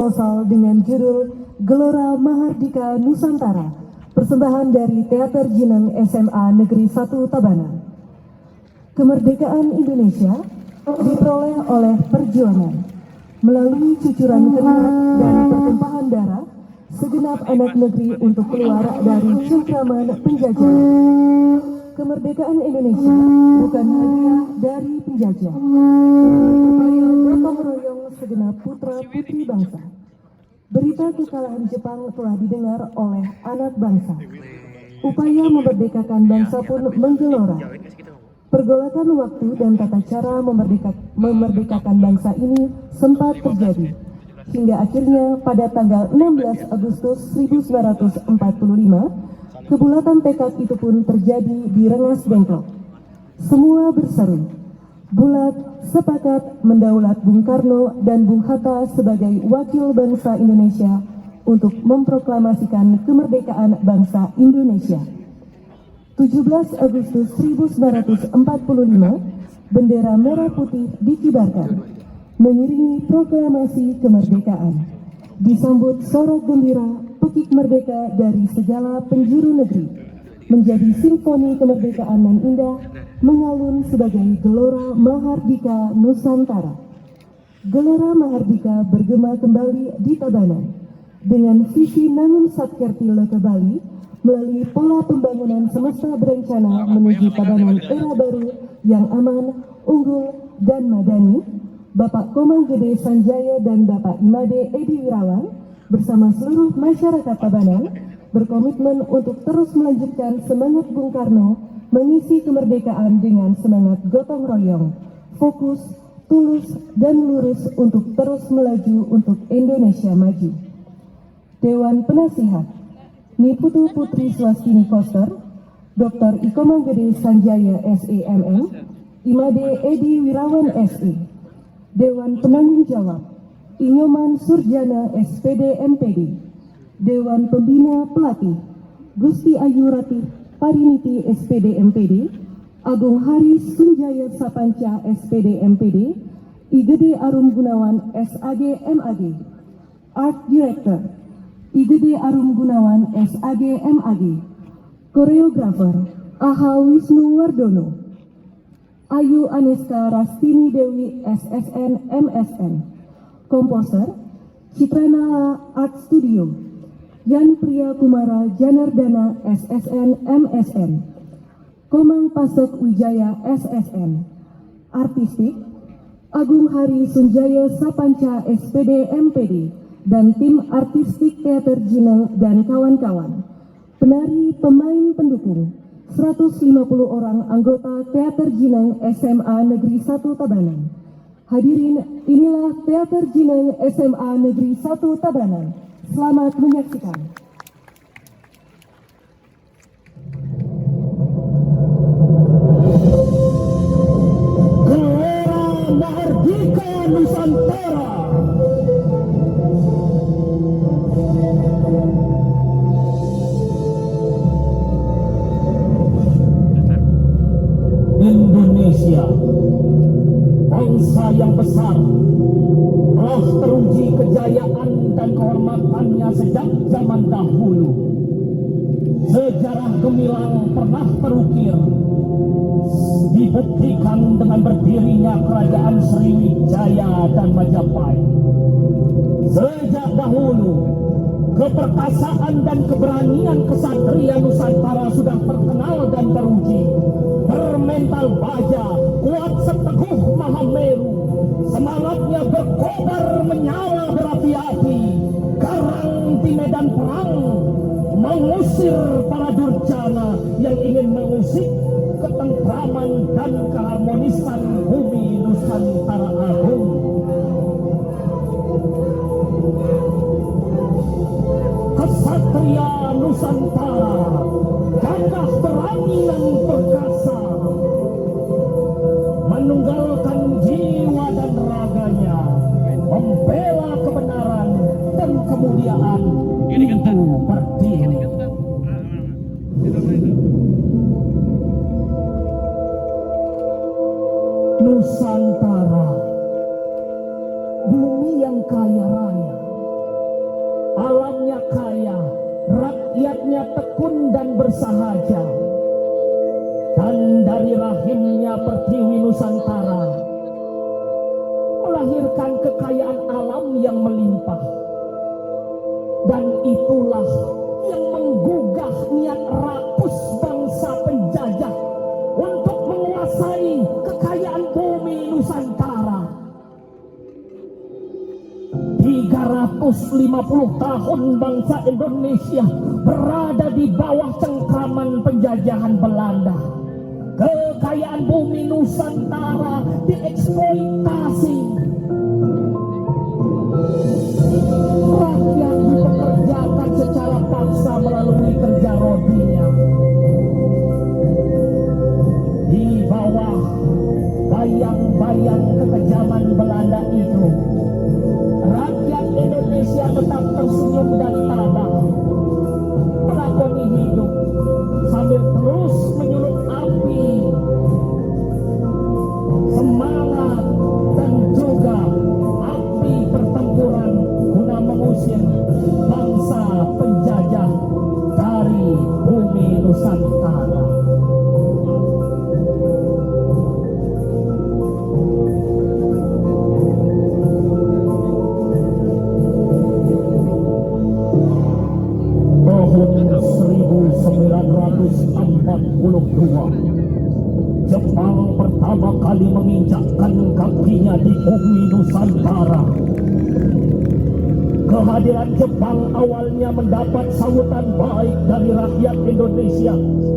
proposal dengan judul Gelora Mahardika Nusantara, persembahan dari Teater Jineng SMA Negeri 1 Tabanan. Kemerdekaan Indonesia diperoleh oleh perjuangan melalui cucuran keringat dan pertumpahan darah segenap anak negeri untuk keluar dari cengkraman penjajah. Kemerdekaan Indonesia bukan hadiah dari penjajah, upaya gotong royong segenap putra-putri bangsa. Berita kekalahan Jepang telah didengar oleh anak bangsa. Upaya memerdekakan bangsa pun menggelora. Pergolakan waktu dan tata cara memerdekakan bangsa ini sempat terjadi, hingga akhirnya pada tanggal 16 Agustus 1945, kebulatan tekad itu pun terjadi di Rengas Dengklok. Semua berseru, bulat sepakat mendaulat Bung Karno dan Bung Hatta sebagai wakil bangsa Indonesia untuk memproklamasikan kemerdekaan bangsa Indonesia. 17 Agustus 1945, bendera merah putih dikibarkan, mengiringi proklamasi kemerdekaan. Disambut sorak gembira, pekik merdeka dari segala penjuru negeri, menjadi simfoni kemerdekaan nan indah, mengalun sebagai Gelora Mahardika Nusantara. Gelora Mahardika bergema kembali di Tabanan, dengan visi Nangun Satkertile ke Bali, melalui pola pembangunan semesta berencana menuju Tabanan era baru yang aman, unggul, dan madani. Bapak Komang Gede Sanjaya dan Bapak Imade Edi Wirawan bersama seluruh masyarakat Tabanan berkomitmen untuk terus melanjutkan semangat Bung Karno mengisi kemerdekaan dengan semangat gotong royong, fokus, tulus, dan lurus untuk terus melaju untuk Indonesia maju. Dewan Penasihat Niputu Putri Swastini Koster, Dr. Ikomang Gede Sanjaya SEMM, Imade Edi Wirawan SE. Dewan Penanggung Jawab Inyoman Surjana SPD MPD. Dewan Pembina Pelatih Gusti Ayu Ratih Pariniti SPD MPD, Agung Haris Sunjaya Sapanca SPD MPD, Igede Arum Gunawan SAG MAG. Art Director Igede Arum Gunawan SAG MAG. Koreografer Aha Wisnu Wardono. Ayu Aneska Rastini Dewi SSN MSN. Komposer Citranala Art Studio Yan Priya Kumara Janardana SSN MSN. Komang Pasek Wijaya SSN. Artistik Agung Hari Sunjaya Sapanca SPD MPD dan tim artistik Teater Jineng dan kawan-kawan. Penari pemain pendukung 150 orang anggota Teater Jineng SMA Negeri 1 Tabanan. Hadirin, inilah Teater Jineng SMA Negeri 1 Tabanan. Selamat menyaksikan. Gelora Mahardika Nusantara. Indonesia, bangsa yang besar, telah teruji kejayaan dan kehormatannya sejak zaman dahulu. Sejarah gemilang pernah terukir, dibuktikan dengan berdirinya kerajaan Sriwijaya dan Majapahit. Sejak dahulu, keperkasaan dan keberanian kesatria Nusantara sudah terkenal dan teruji. Bermental baja, kuat seteguh Mahameru, semangatnya berkobar menyala berapi-api. Garang di medan perang, mengusir para durjana yang ingin mengusik ketentraman dan keharmonisan bumi Nusantara Agung. Kesatria Nusantara, gagah berani dan perkasa, menunggalkan jiwa dan raganya, membela kebenaran dan kemuliaan ibu pertiwi. Nusantara, bumi yang kaya raya, rakyatnya tekun dan bersahaja. Dan dari rahimnya Pertiwi Nusantara melahirkan kekayaan alam yang melimpah. Dan itulah yang menggugah niat rakus bangsa penjajah untuk menguasai kekayaan bumi Nusantara. 350 tahun bangsa Indonesia berada di bawah cengkraman penjajahan Belanda. Kekayaan bumi Nusantara dieksploitasi. Rakyat dipekerjakan secara paksa melalui kerja rodinya. Di bawah bayang-bayang kekejaman Belanda itu, rakyat Indonesia tetap tersenyum dan tabah, melakoni hidup sambil terus menyulut api semangat dan juga api pertempuran guna mengusir bangsa penjajah dari bumi Nusantara. Tahun 1942, Jepang pertama kali menginjakkan kakinya di bumi Nusantara. Kehadiran Jepang awalnya mendapat sambutan baik dari rakyat Indonesia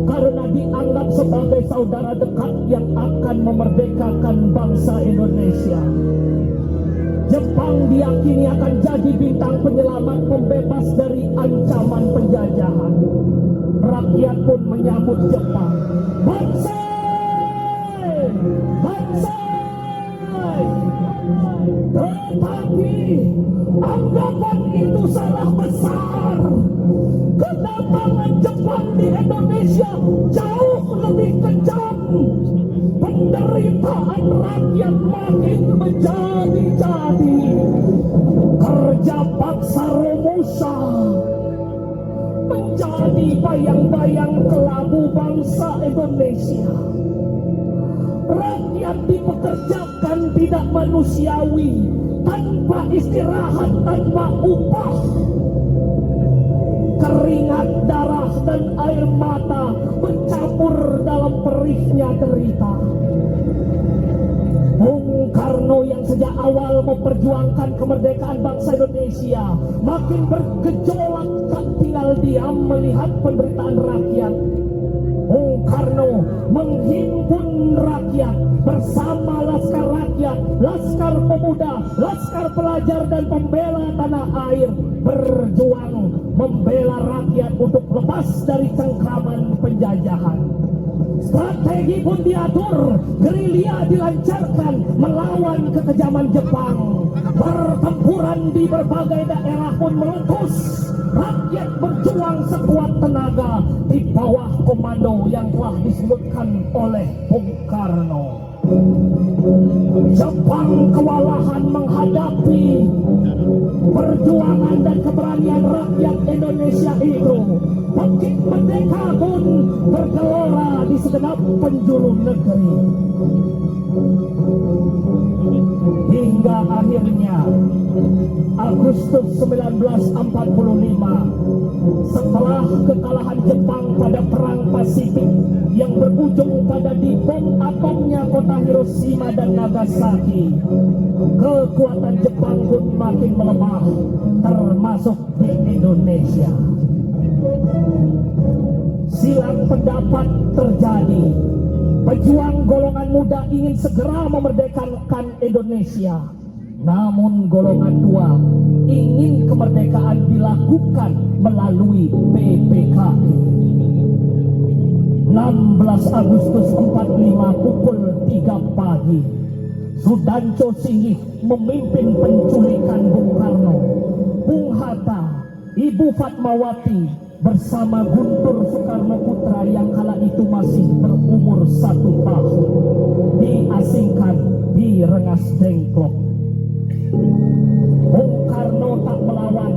karena dianggap sebagai saudara dekat yang akan memerdekakan bangsa Indonesia. Jepang diyakini akan jadi bintang penyelamat pembebas dari ancaman penjajahan. Rakyat pun menyambut Jepang. Bansai! Bansai! Tetapi anggapan itu salah besar. Kedatangan Jepang di Indonesia jauh lebih kejam. Penderitaan rakyat makin menjadi-jadi. Kerja paksa Romusa menjadi bayang-bayang kelabu bangsa Indonesia. Rakyat dipekerjakan tidak manusiawi, tanpa istirahat, tanpa upah. Keringat, darah, dan air mata mencampur dalam perihnya derita. Bung Karno yang sejak awal memperjuangkan kemerdekaan bangsa Indonesia makin bergejolak, tak tinggal diam melihat penderitaan rakyat. Bung Karno menghimpun rakyat bersama Laskar Rakyat, Laskar Pemuda, Laskar Pelajar, dan Pembela Tanah Air berjuang membela rakyat untuk lepas dari cengkraman penjajahan. Strategi pun diatur, gerilya dilancarkan melawan kekejaman Jepang. Pertempuran di berbagai daerah pun meletus. Rakyat berjuang sekuat tenaga di bawah komando yang telah disebutkan oleh Bung Karno. Jepang kewalahan menghadapi perjuangan dan keberanian rakyat Indonesia itu. Bangkit Merdeka pun bergelora di segenap penjuru negeri. Hingga akhirnya Agustus 1945, setelah kekalahan Jepang pada Perang Pasifik yang berujung pada dibom atomnya kota Hiroshima dan Nagasaki, kekuatan Jepang pun makin melemah, termasuk di Indonesia. Silang pendapat terjadi. Pejuang golongan muda ingin segera memerdekakan Indonesia. Namun golongan tua ingin kemerdekaan dilakukan melalui PPKI. 16 Agustus 45 pukul 3 pagi, Sudanco Singgih memimpin penculikan Bung Karno. Bung Hatta, Ibu Fatmawati bersama Guntur Soekarno Putra yang kala itu masih berumur 1 tahun diasingkan di Rengas Dengklok. Bung Karno tak melawan.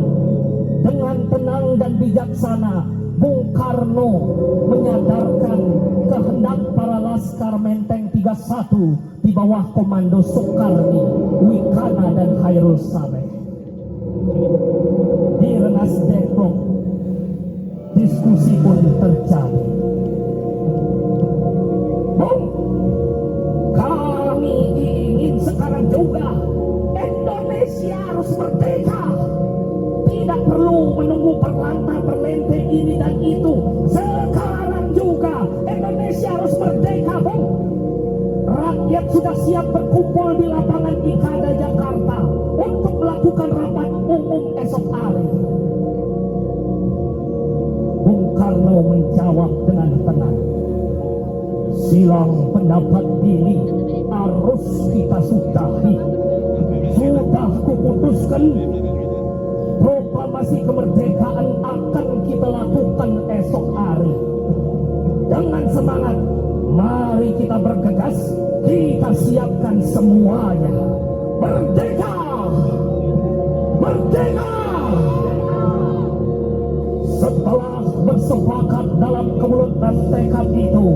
Dengan tenang dan bijak bijaksana Bung Karno menyadarkan kehendak para Laskar Menteng 31 di bawah komando Soekardi, Wikana dan Hairul Saleh. Di Rengas Dengklok diskusi pun terjadi. Bung, kami ingin sekarang juga Indonesia harus merdeka. Tidak perlu menunggu perlanta perlente ini dan itu. Sekarang juga Indonesia harus merdeka, Bung. Rakyat sudah siap berkumpul di lapangan Ikada Jakarta untuk melakukan rapat umum esok hari. Bung Karno menjawab dengan tenang. Silang pendapat ini harus kita sudahi. Sudah kuputuskan, proklamasi kemerdekaan akan kita lakukan esok hari. Dengan semangat, mari kita bergegas, kita siapkan semuanya. Merdeka! Merdeka! Setelah bersepakat dalam kebutuhan tekad itu,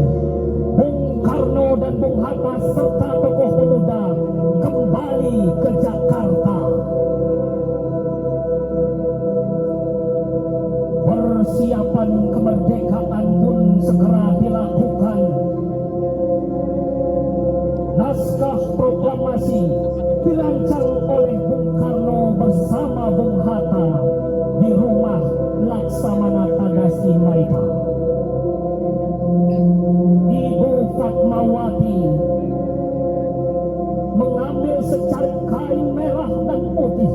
Bung Karno dan Bung Hatta serta tokoh pemuda kembali ke Jakarta. Persiapan kemerdekaan pun segera dilakukan. Naskah proklamasi dirancang oleh Bung Karno bersama Bung Hatta di rumah Laksamana Tadasi Maeda. Ibu Fatmawati mengambil secarik kain merah dan putih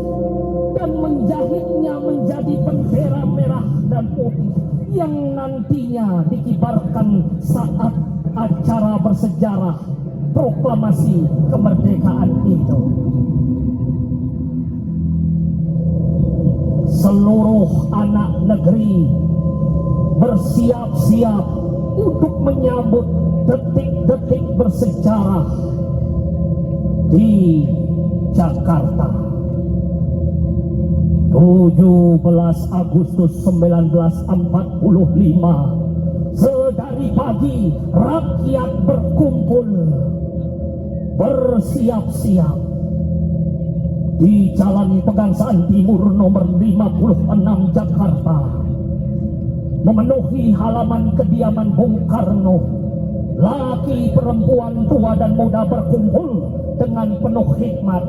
dan menjahitnya menjadi bendera merah dan putih yang nantinya dikibarkan saat acara bersejarah proklamasi kemerdekaan itu. Seluruh anak negeri bersiap-siap untuk menyambut detik-detik bersejarah di Jakarta. 17 Agustus 1945, sedari pagi rakyat berkumpul bersiap-siap di Jalan Pegangsaan Timur nomor 56 Jakarta, memenuhi halaman kediaman Bung Karno. Laki, perempuan, tua dan muda berkumpul dengan penuh hikmat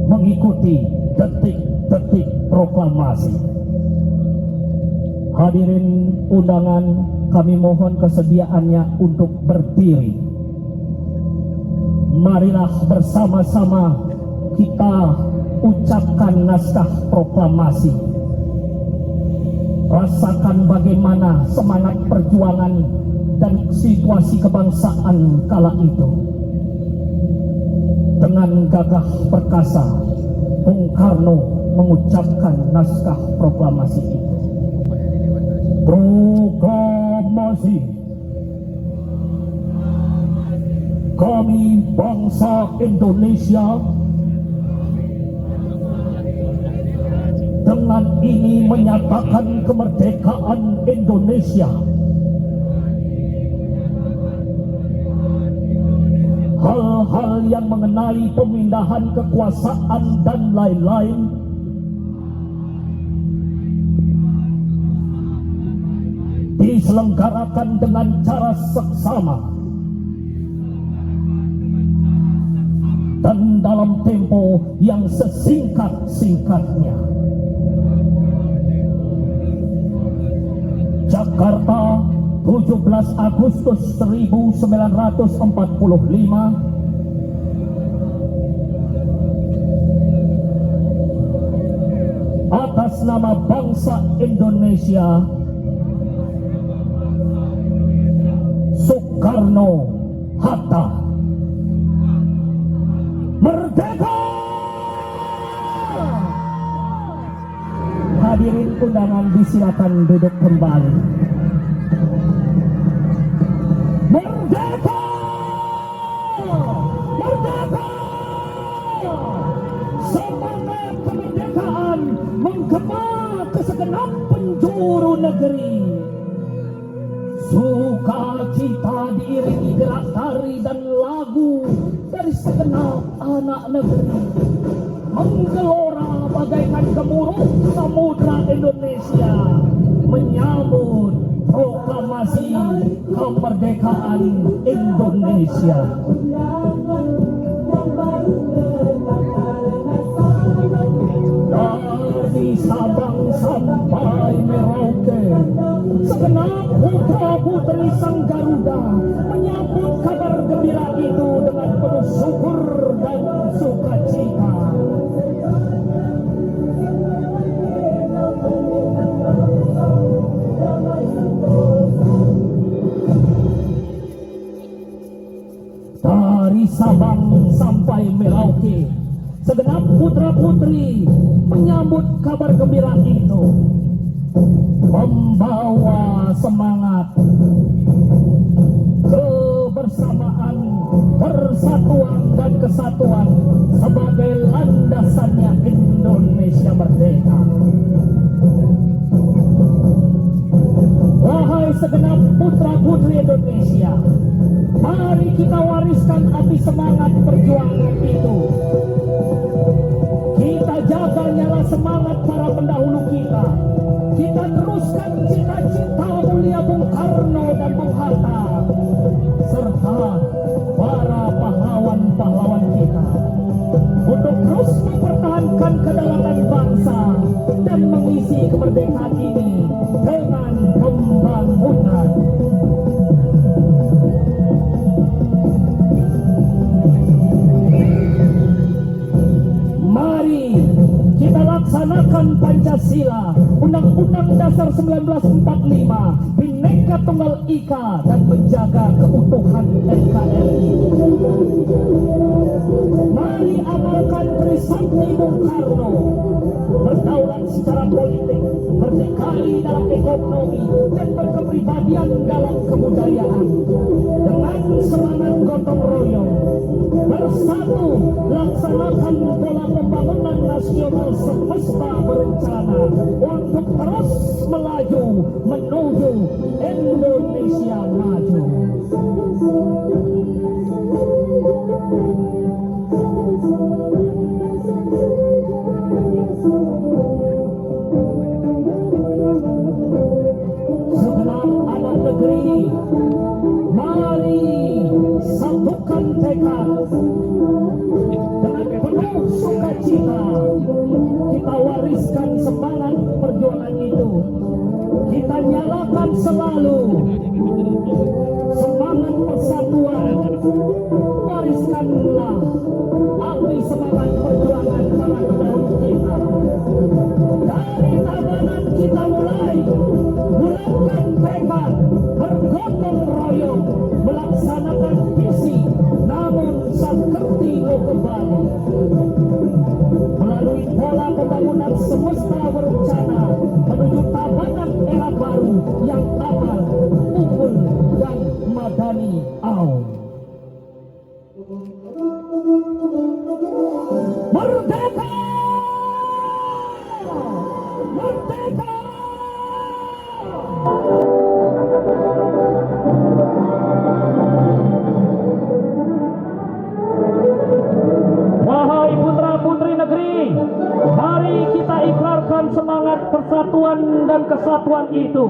mengikuti detik-detik proklamasi. Hadirin undangan, kami mohon kesediaannya untuk berdiri. Marilah bersama-sama kita ucapkan naskah proklamasi. Rasakan bagaimana semangat perjuangan dan situasi kebangsaan kala itu. Dengan gagah perkasa, Bung Karno mengucapkan naskah proklamasi itu. Proklamasi. Kami bangsa Indonesia dengan ini menyatakan kemerdekaan Indonesia. Hal-hal yang mengenai pemindahan kekuasaan dan lain-lain diselenggarakan dengan cara seksama dan dalam tempo yang sesingkat-singkatnya. Jakarta, 17 Agustus 1945. Atas nama bangsa Indonesia, Soekarno Hatta. Merdeka! Hadirin undangan disilakan duduk kembali. Merdeka! Merdeka! Semangat kemerdekaan menggema ke segenap penjuru negeri. Sukacita diiringi gerak tari dan lagu dari segenap anak negeri, menggelora bagaikan gemuruh samudra Indonesia menyambut proklamasi kemerdekaan Indonesia. Dari Sabang sampai Merauke, segenap putra-putri Sang Garuda menyambut kabar gembira itu dengan penuh syukur dan sukacita. Dari Sabang sampai Merauke, segenap putra-putri menyambut kabar gembira itu, membawa semangat kebersamaan, persatuan dan kesatuan sebagai landasannya Indonesia merdeka. Wahai segenap putra-putri Indonesia, mari kita wariskan api semangat perjuangan itu. Kita jaga nyala semangat para pendahulu kita. Kita teruskan cita-cita mulia Bung Karno dan Bung Hatta, serta para pahlawan-pahlawan kita, untuk terus mempertahankan kedaulatan bangsa dan mengisi kemerdekaan ini dengan pembangunan. Mari kita laksanakan Pancasila, Undang-Undang Dasar 1945, Bhinneka Tunggal Ika, dan menjaga keutuhan NKRI. Mari amalkan Trisakti Bung Karno, berdaulat secara politik, berdikari dalam ekonomi, dan berkepribadian dalam kebudayaan. Dengan semangat gotong royong, bersatu laksanakan pola pembangunan nasional semesta berencana untuk terus melaju menuju Indonesia maju. Segenap anak negeri, mari satukan tekad. Dengan penuh sukacita kita wariskan semangat perjuangan itu. Kita nyalakan selalu semangat persatuan. Wariskanlah api semangat perjuangan para pendahulu kita. Dari Tabanan kita mulai bulatkan tekad, bergotong royong, melaksanakan visi, namun Sakerti kembali melalui pola pembangunan semesta berencana menuju Tabanan era baru yang aman, unggul, dan madani aun. Merdeka! Merdeka! Wahai putra-putri negeri, mari kita ikrarkan semangat persatuan dan kesatuan itu.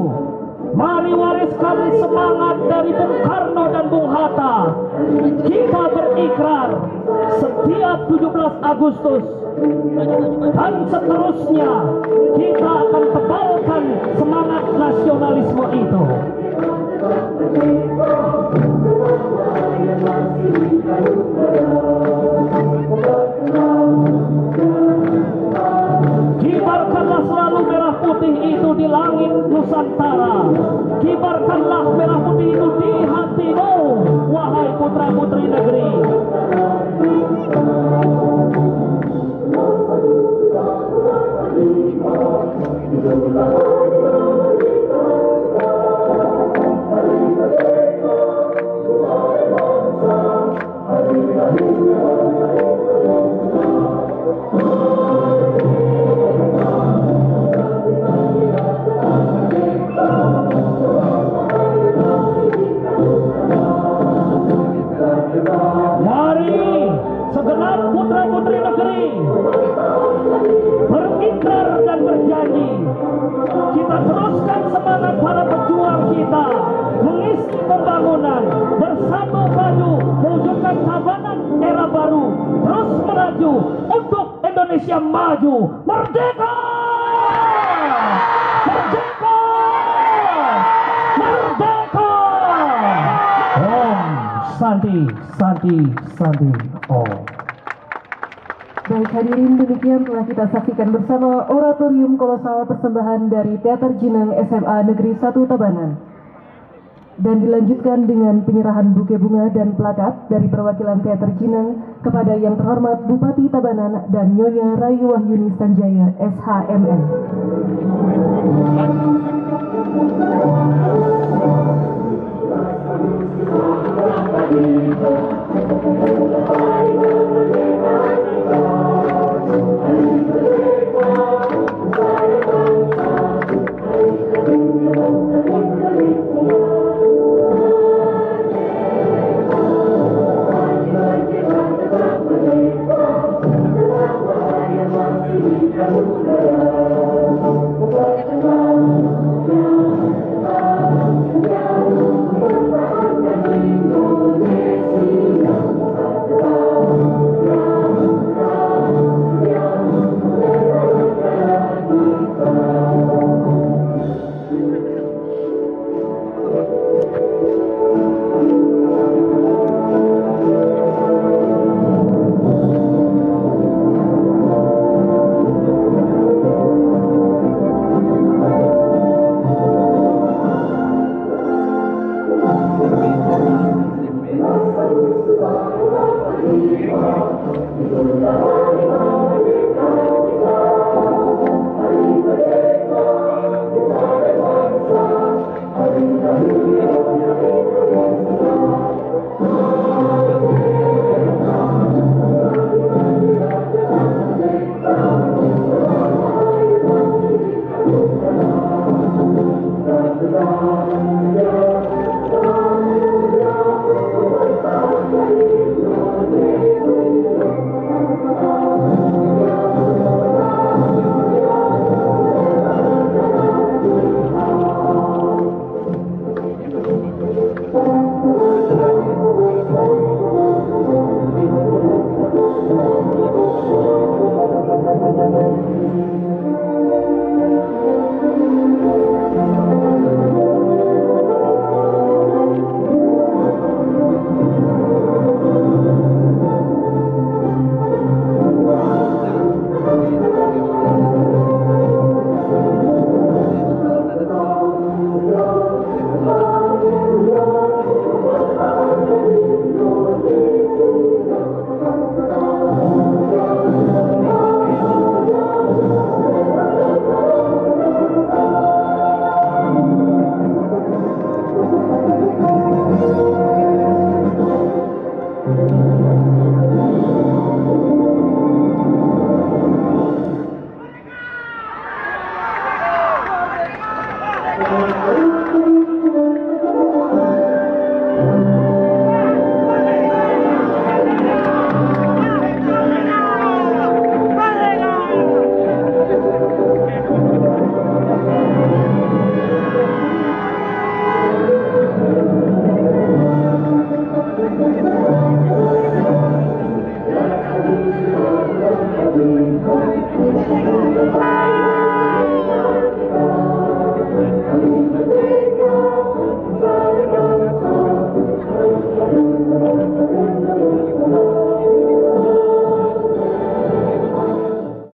Mari wariskan semangat dari Bung Karno dan Bung Hatta. Kita berikrar setiap 17 Agustus dan seterusnya kita akan tebalkan semangat nasionalisme itu. Kibarkanlah selalu merah putih itu di langit Nusantara. Kibarkanlah merah putih itu di hatimu, wahai putra-putri negeri. semangat para pejuang kita mengisi pembangunan, bersatu maju mewujudkan Tabanan era baru, terus melaju untuk Indonesia maju. Merdeka! Merdeka! Merdeka! Om Santi, Santi, Santi, Om. Baik hadirin, demikian telah kita saksikan bersama oratorium kolosal persembahan dari Teater Jinang SMA Negeri 1 Tabanan. Dan dilanjutkan dengan penyerahan buke bunga dan plakat dari perwakilan Teater Jinang kepada yang terhormat Bupati Tabanan dan Nyonya Rayu Wahyuni Sanjaya SHMM.